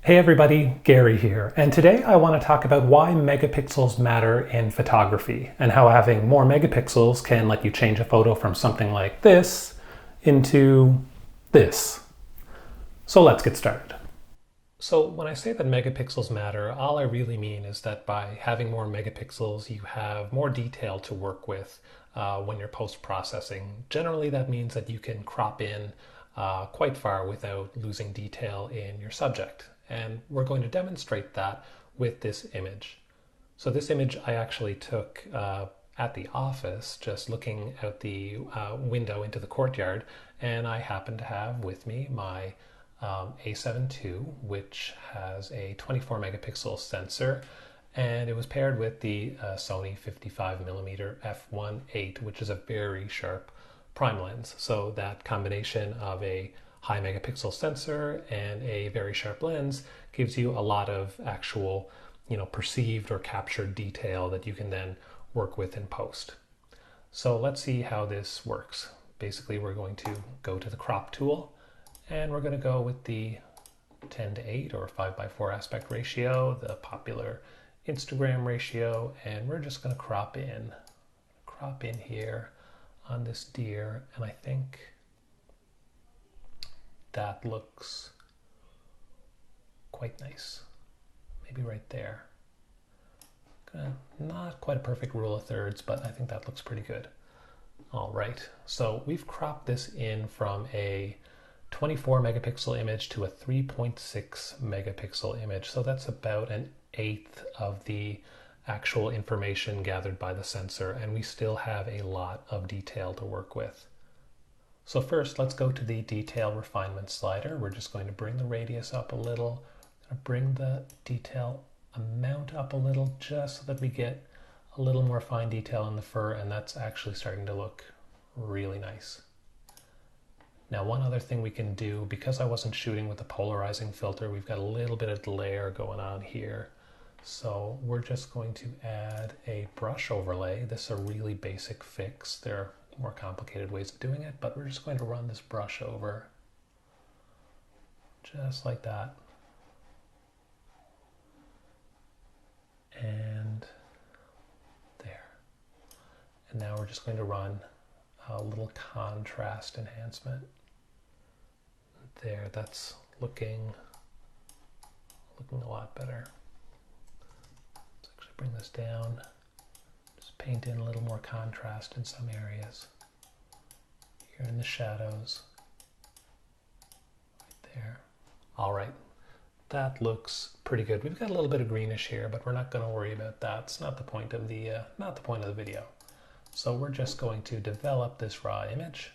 Hey everybody, Gary here, and today I want to talk about why megapixels matter in photography and how having more megapixels can let you change a photo from something like this into this. So let's get started. So when I say that megapixels matter, all I really mean is that by having more megapixels, you have more detail to work with when you're post-processing. Generally, that means that you can crop in quite far without losing detail in your subject. And we're going to demonstrate that with this image. So this image I actually took at the office, just looking out the window into the courtyard, and I happen to have with me my A7 II, which has a 24 megapixel sensor, and it was paired with the Sony 55mm f1.8, which is a very sharp prime lens. So that combination of a high megapixel sensor and a very sharp lens gives you a lot of actual, perceived or captured detail that you can then work with in post. So let's see how this works. Basically, we're going to go to the crop tool, and we're going to go with the 10:8 or 5:4 aspect ratio, the popular Instagram ratio, and we're just going to crop in here on this deer, and I think that looks quite nice. Maybe right there. Not quite a perfect rule of thirds, but I think that looks pretty good. All right, so we've cropped this in from a 24 megapixel image to a 3.6 megapixel image. So that's about an eighth of the actual information gathered by the sensor, and we still have a lot of detail to work with. So first, let's go to the detail refinement slider. We're just going to bring the radius up a little, bring the detail amount up a little, just so that we get a little more fine detail in the fur, and that's actually starting to look really nice. Now, one other thing we can do, because I wasn't shooting with the polarizing filter, we've got a little bit of glare going on here. So we're just going to add a brush overlay. This is a really basic fix. There are more complicated ways of doing it, but we're just going to run this brush over just like that. And there. And now we're just going to run a little contrast enhancement. There, that's looking a lot better. Let's actually bring this down. Just paint in a little more contrast in some areas. Here in the shadows. Right there. All right. That looks pretty good. We've got a little bit of greenish here, but we're not going to worry about that. It's not the point of the video. So we're just going to develop this raw image.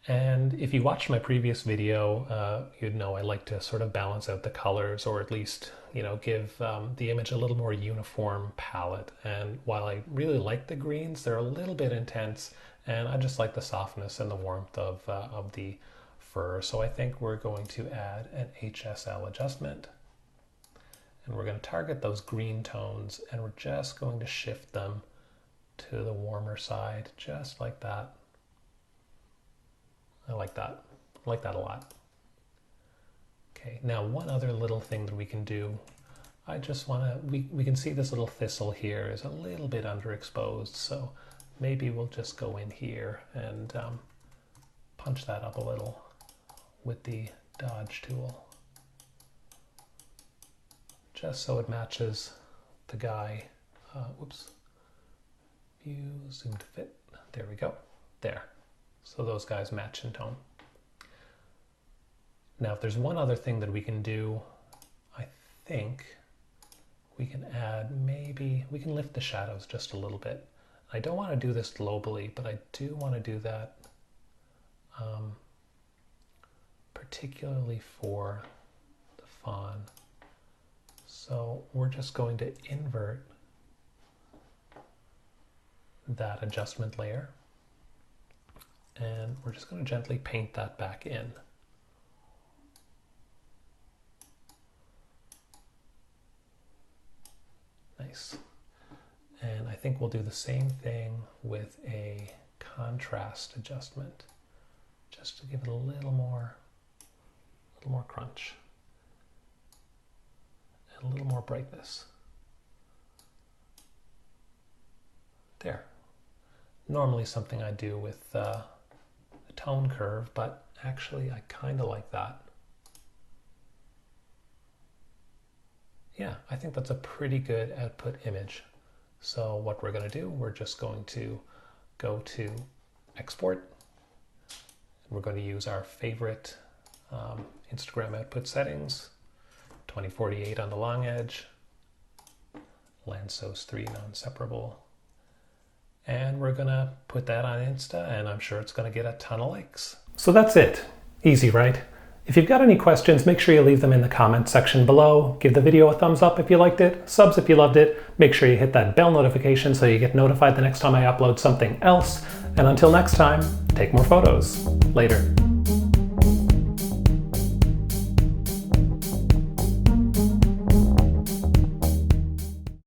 And if you watched my previous video, you'd know I like to sort of balance out the colors, or at least, give the image a little more uniform palette. And while I really like the greens, they're a little bit intense, and I just like the softness and the warmth of the fur. So I think we're going to add an HSL adjustment, and we're going to target those green tones, and we're just going to shift them to the warmer side, just like that. I like that. I like that a lot. Okay, now one other little thing that we can do, I just want to, we can see this little thistle here is a little bit underexposed, so maybe we'll just go in here and punch that up a little with the dodge tool, just so it matches the guy. Whoops, view, zoom to fit, there we go, there. So those guys match in tone. Now, if there's one other thing that we can do, I think we can add, maybe we can lift the shadows just a little bit. I don't want to do this globally, but I do want to do that particularly for the fawn. So we're just going to invert that adjustment layer, and we're just going to gently paint that back in. Nice. And I think we'll do the same thing with a contrast adjustment. just to give it a little more crunch and a little more brightness. There. Normally something I do with a tone curve, but actually I kind of like that. Yeah, I think that's a pretty good output image. So what we're going to do, we're just going to go to export. We're going to use our favorite Instagram output settings, 2048 on the long edge, Lanczos 3 non-separable. And we're going to put that on Insta, and I'm sure it's going to get a ton of likes. So that's it. Easy, right? If you've got any questions, make sure you leave them in the comments section below. Give the video a thumbs up if you liked it, subs if you loved it. Make sure you hit that bell notification so you get notified the next time I upload something else. And until next time, take more photos. Later.